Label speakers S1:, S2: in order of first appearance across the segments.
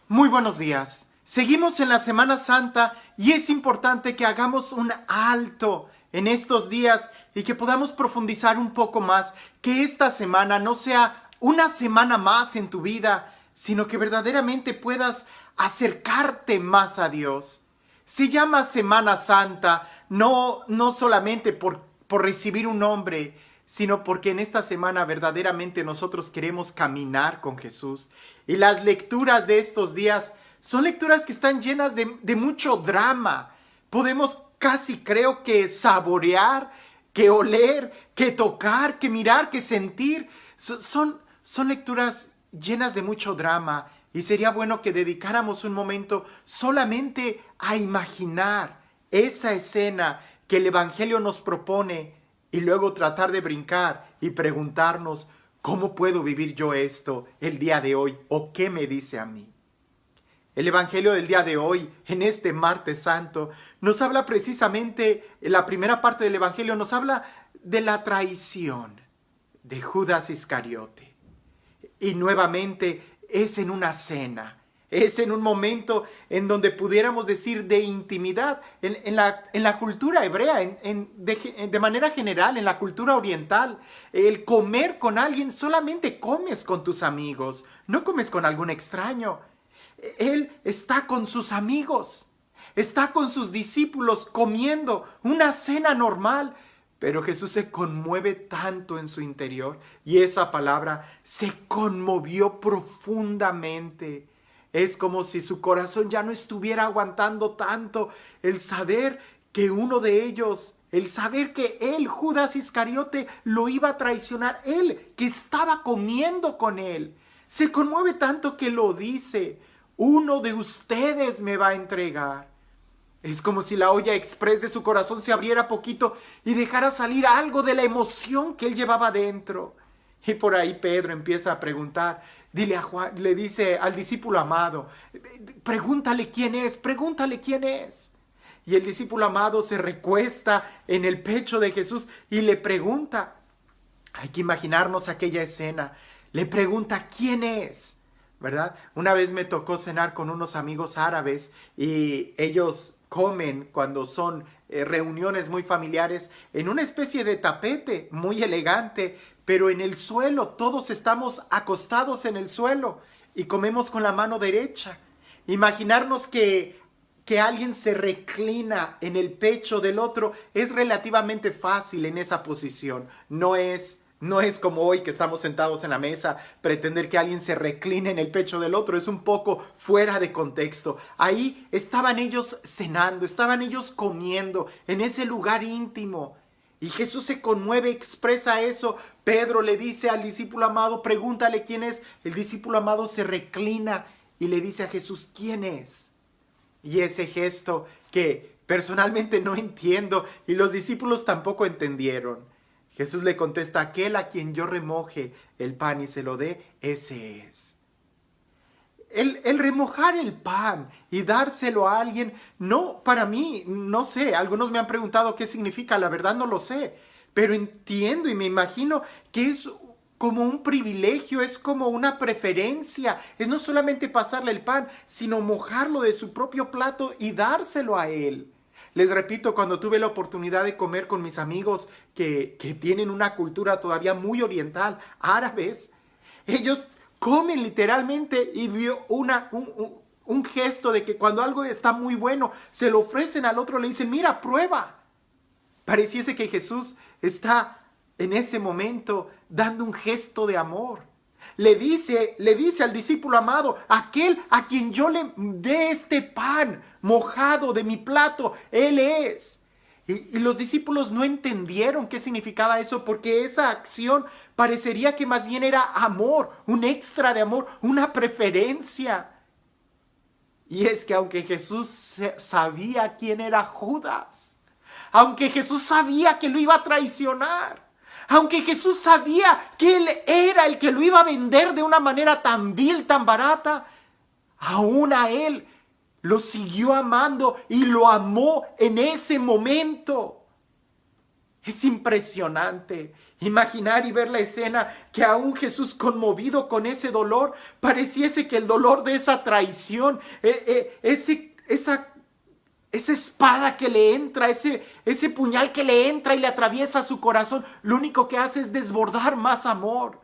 S1: Muy buenos días. Seguimos en la Semana Santa y es importante que hagamos un alto en estos días y que podamos profundizar un poco más, que esta semana no sea una semana más en tu vida, sino que verdaderamente puedas acercarte más a Dios. Se llama Semana Santa no solamente por recibir un nombre, sino porque en esta semana verdaderamente nosotros queremos caminar con Jesús. Y las lecturas de estos días son lecturas que están llenas de mucho drama. Podemos casi creo que saborear, que oler, que tocar, que mirar, que sentir. Son lecturas llenas de mucho drama y sería bueno que dedicáramos un momento solamente a imaginar esa escena que el Evangelio nos propone y luego tratar de brincar y preguntarnos ¿cómo puedo vivir yo esto el día de hoy? ¿O qué me dice a mí? El Evangelio del día de hoy, en este martes santo, nos habla precisamente, en la primera parte del Evangelio nos habla de la traición de Judas Iscariote. Y nuevamente es en una cena, es en un momento en donde pudiéramos decir de intimidad, en la cultura hebrea, de manera general, en la cultura oriental. El comer con alguien, solamente comes con tus amigos, no comes con algún extraño. Él está con sus amigos, está con sus discípulos comiendo una cena normal. Pero Jesús se conmueve tanto en su interior y esa palabra se conmovió profundamente. Es como si su corazón ya no estuviera aguantando tanto el saber que uno de ellos, el saber que él, Judas Iscariote, lo iba a traicionar, él que estaba comiendo con él. Se conmueve tanto que lo dice, uno de ustedes me va a entregar. Es como si la olla express de su corazón se abriera poquito y dejara salir algo de la emoción que él llevaba dentro. Y por ahí Pedro empieza a preguntar, dile a Juan, le dice al discípulo amado, pregúntale quién es, pregúntale quién es. Y el discípulo amado se recuesta en el pecho de Jesús y le pregunta, hay que imaginarnos aquella escena, le pregunta quién es, ¿verdad? Una vez me tocó cenar con unos amigos árabes y ellos comen cuando son reuniones muy familiares en una especie de tapete muy elegante, pero en el suelo, todos estamos acostados en el suelo y comemos con la mano derecha. Imaginarnos que alguien se reclina en el pecho del otro es relativamente fácil en esa posición. No es como hoy que estamos sentados en la mesa, pretender que alguien se recline en el pecho del otro es un poco fuera de contexto. Ahí estaban ellos cenando, estaban ellos comiendo en ese lugar íntimo. Y Jesús se conmueve, expresa eso. Pedro le dice al discípulo amado, pregúntale quién es. El discípulo amado se reclina y le dice a Jesús, ¿quién es? Y ese gesto que personalmente no entiendo y los discípulos tampoco entendieron. Jesús le contesta, aquel a quien yo remoje el pan y se lo dé, ese es. El remojar el pan y dárselo a alguien, no, para mí, no sé, algunos me han preguntado qué significa, la verdad no lo sé, pero entiendo y me imagino que es como un privilegio, es como una preferencia, es no solamente pasarle el pan, sino mojarlo de su propio plato y dárselo a él. Les repito, cuando tuve la oportunidad de comer con mis amigos que tienen una cultura todavía muy oriental, árabes, ellos comen literalmente y vio un gesto de que cuando algo está muy bueno, se lo ofrecen al otro, le dicen, mira, prueba. Pareciese que Jesús está en ese momento dando un gesto de amor. Le dice al discípulo amado, aquel a quien yo le dé este pan mojado de mi plato, él es. Y los discípulos no entendieron qué significaba eso porque esa acción parecería que más bien era amor, un extra de amor, una preferencia. Y es que aunque Jesús sabía quién era Judas, aunque Jesús sabía que lo iba a traicionar, aunque Jesús sabía que él era el que lo iba a vender de una manera tan vil, tan barata, aún a él lo siguió amando y lo amó en ese momento. Es impresionante. Imaginar y ver la escena que aún Jesús, conmovido con ese dolor, pareciese que el dolor de esa traición, esa espada que le entra, ese puñal que le entra y le atraviesa su corazón, lo único que hace es desbordar más amor.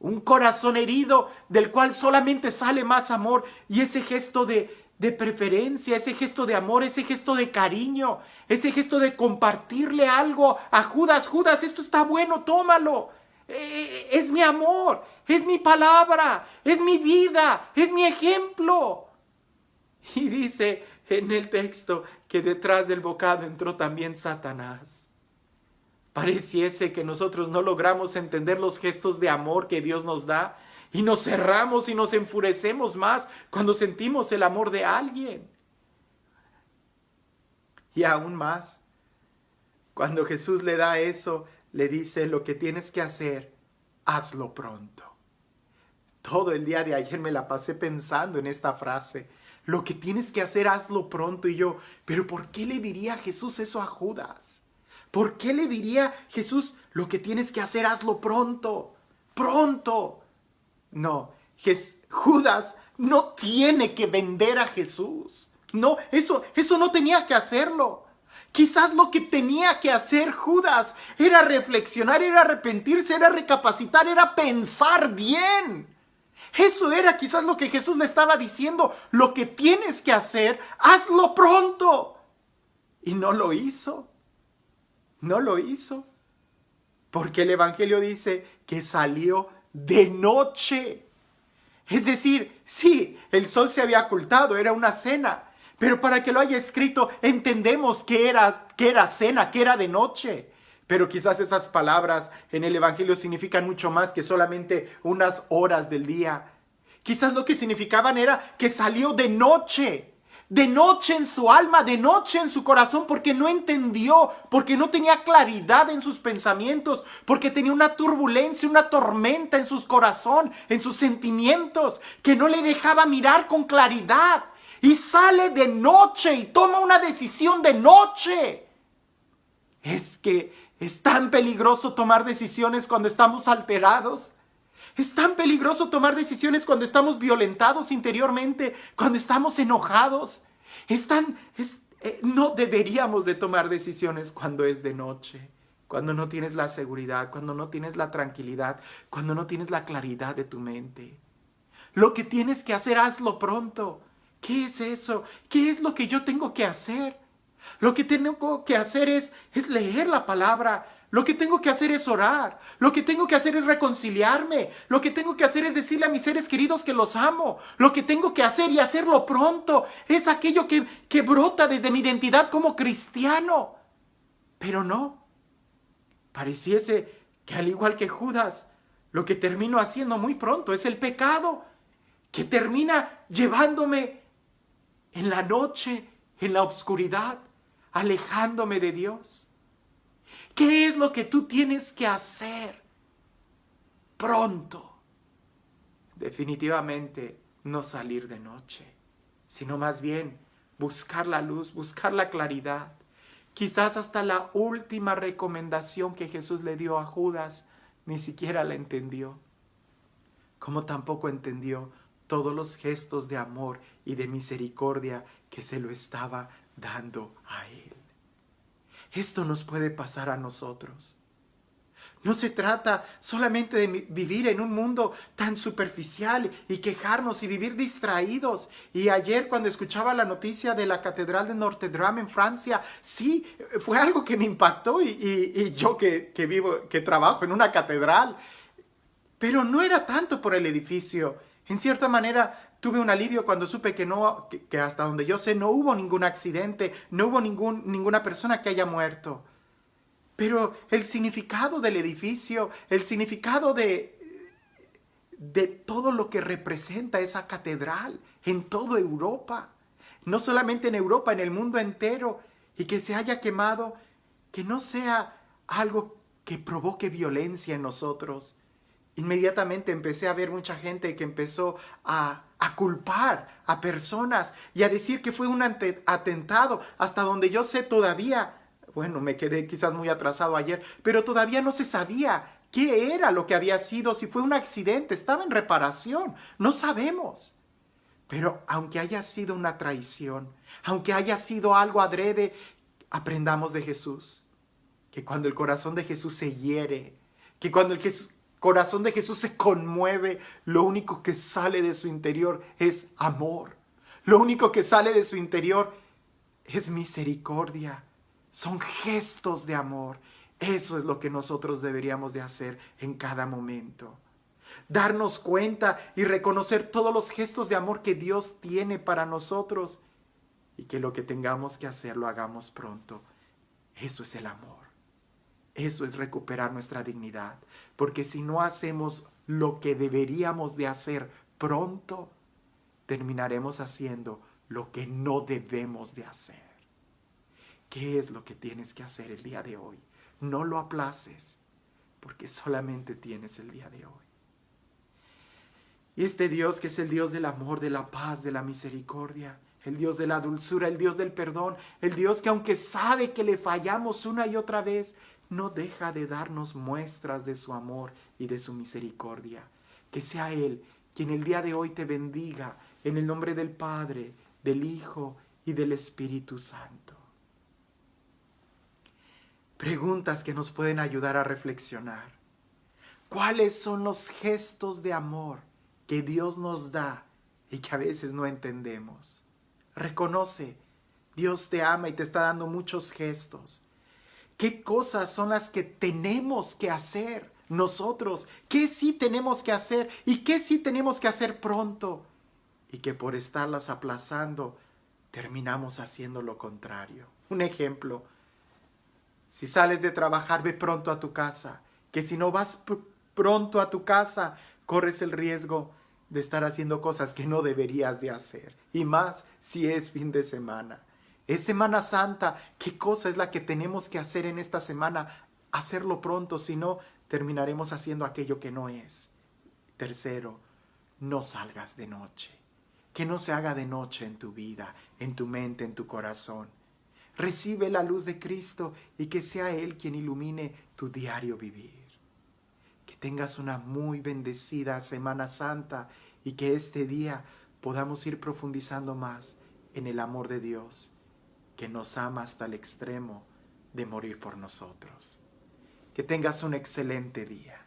S1: Un corazón herido del cual solamente sale más amor. Y ese gesto de preferencia, ese gesto de amor, ese gesto de cariño, ese gesto de compartirle algo a Judas. Judas, esto está bueno, tómalo. Es mi amor, es mi palabra, es mi vida, es mi ejemplo. Y dice en el texto que detrás del bocado entró también Satanás. Pareciese que nosotros no logramos entender los gestos de amor que Dios nos da y nos cerramos y nos enfurecemos más cuando sentimos el amor de alguien. Y aún más, cuando Jesús le da eso, le dice: lo que tienes que hacer, hazlo pronto. Todo el día de ayer me la pasé pensando en esta frase. Lo que tienes que hacer, hazlo pronto. Y yo, ¿pero por qué le diría Jesús eso a Judas? ¿Por qué le diría Jesús: lo que tienes que hacer, hazlo pronto? ¡Pronto! No, Judas no tiene que vender a Jesús. No, eso no tenía que hacerlo. Quizás lo que tenía que hacer Judas era reflexionar, era arrepentirse, era recapacitar, era pensar bien. Eso era quizás lo que Jesús le estaba diciendo. Lo que tienes que hacer, hazlo pronto. Y no lo hizo. No lo hizo. Porque el Evangelio dice que salió de noche. Es decir, sí, el sol se había ocultado, era una cena. Pero para que lo haya escrito, entendemos que era cena, que era de noche. Pero quizás esas palabras en el Evangelio significan mucho más que solamente unas horas del día. Quizás lo que significaban era que salió de noche en su alma, de noche en su corazón, porque no entendió, porque no tenía claridad en sus pensamientos, porque tenía una turbulencia, una tormenta en su corazón, en sus sentimientos, que no le dejaba mirar con claridad. Y sale de noche y toma una decisión de noche. Es que es tan peligroso tomar decisiones cuando estamos alterados. Es tan peligroso tomar decisiones cuando estamos violentados interiormente, cuando estamos enojados. No deberíamos de tomar decisiones cuando es de noche, cuando no tienes la seguridad, cuando no tienes la tranquilidad, cuando no tienes la claridad de tu mente. Lo que tienes que hacer, hazlo pronto. ¿Qué es eso? ¿Qué es lo que yo tengo que hacer? Lo que tengo que hacer es leer la palabra. Lo que tengo que hacer es orar. Lo que tengo que hacer es reconciliarme. Lo que tengo que hacer es decirle a mis seres queridos que los amo. Lo que tengo que hacer, y hacerlo pronto, es aquello que brota desde mi identidad como cristiano. Pero no. Pareciese que, al igual que Judas, lo que termino haciendo muy pronto es el pecado, que termina llevándome en la noche, en la oscuridad, alejándome de Dios. ¿Qué es lo que tú tienes que hacer pronto? Definitivamente no salir de noche, sino más bien buscar la luz, buscar la claridad. Quizás hasta la última recomendación que Jesús le dio a Judas ni siquiera la entendió, como tampoco entendió todos los gestos de amor y de misericordia que se lo estaba dando a él. Esto nos puede pasar a nosotros. No se trata solamente de vivir en un mundo tan superficial y quejarnos y vivir distraídos. Y ayer, cuando escuchaba la noticia de la Catedral de Notre Dame en Francia, sí, fue algo que me impactó, y yo que trabajo en una catedral. Pero no era tanto por el edificio. En cierta manera, tuve un alivio cuando supe que hasta donde yo sé no hubo ningún accidente, no hubo ninguna persona que haya muerto. Pero el significado del edificio, el significado de todo lo que representa esa catedral en toda Europa, no solamente en Europa, en el mundo entero, y que se haya quemado, que no sea algo que provoque violencia en nosotros. Inmediatamente empecé a ver mucha gente que empezó a culpar a personas y a decir que fue un atentado. Hasta donde yo sé, todavía Bueno, me quedé quizás muy atrasado ayer, pero todavía no se sabía qué era lo que había sido, si fue un accidente, estaba en reparación, no sabemos. Pero aunque haya sido una traición, aunque haya sido algo adrede, aprendamos de Jesús. Que cuando el corazón de Jesús se hiere, que cuando corazón de Jesús se conmueve, lo único que sale de su interior es amor. Lo único que sale de su interior es misericordia. Son gestos de amor. Eso es lo que nosotros deberíamos de hacer en cada momento. Darnos cuenta y reconocer todos los gestos de amor que Dios tiene para nosotros y que lo que tengamos que hacer lo hagamos pronto. Eso es el amor. Eso es recuperar nuestra dignidad. Porque si no hacemos lo que deberíamos de hacer pronto, terminaremos haciendo lo que no debemos de hacer. ¿Qué es lo que tienes que hacer el día de hoy? No lo aplaces, porque solamente tienes el día de hoy. Y este Dios que es el Dios del amor, de la paz, de la misericordia, el Dios de la dulzura, el Dios del perdón, el Dios que aunque sabe que le fallamos una y otra vez, no deja de darnos muestras de su amor y de su misericordia. Que sea Él quien el día de hoy te bendiga en el nombre del Padre, del Hijo y del Espíritu Santo. Preguntas que nos pueden ayudar a reflexionar. ¿Cuáles son los gestos de amor que Dios nos da y que a veces no entendemos? Reconoce, Dios te ama y te está dando muchos gestos. ¿Qué cosas son las que tenemos que hacer nosotros? ¿Qué sí tenemos que hacer y qué sí tenemos que hacer pronto? Y que por estarlas aplazando, terminamos haciendo lo contrario. Un ejemplo, si sales de trabajar, ve pronto a tu casa. Que si no vas pronto a tu casa, corres el riesgo de estar haciendo cosas que no deberías de hacer. Y más si es fin de semana. Es Semana Santa. ¿Qué cosa es la que tenemos que hacer en esta semana? Hacerlo pronto, si no, terminaremos haciendo aquello que no es. Tercero, no salgas de noche. Que no se haga de noche en tu vida, en tu mente, en tu corazón. Recibe la luz de Cristo y que sea Él quien ilumine tu diario vivir. Que tengas una muy bendecida Semana Santa y que este día podamos ir profundizando más en el amor de Dios, que nos ama hasta el extremo de morir por nosotros. Que tengas un excelente día.